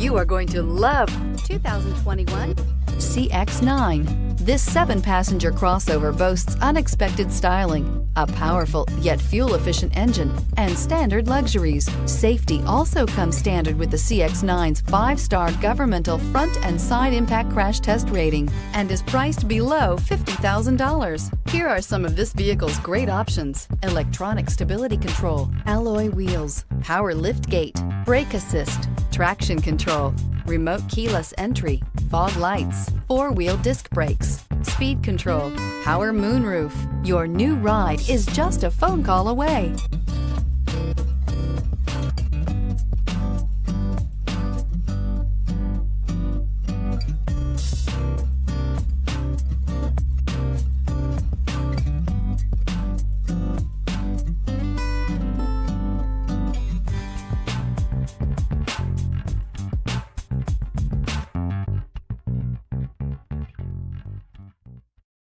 You are going to love 2021 CX-9. This 7-passenger crossover boasts unexpected styling, a powerful yet fuel-efficient engine, and standard luxuries. Safety also comes standard with the CX-9's 5-star governmental front and side impact crash test rating and is priced below $50,000. Here are some of this vehicle's great options: electronic stability control, alloy wheels, power lift gate, brake assist, traction control, remote keyless entry, fog lights, 4-wheel disc brakes, speed control, power moonroof. Your new ride is just a phone call away.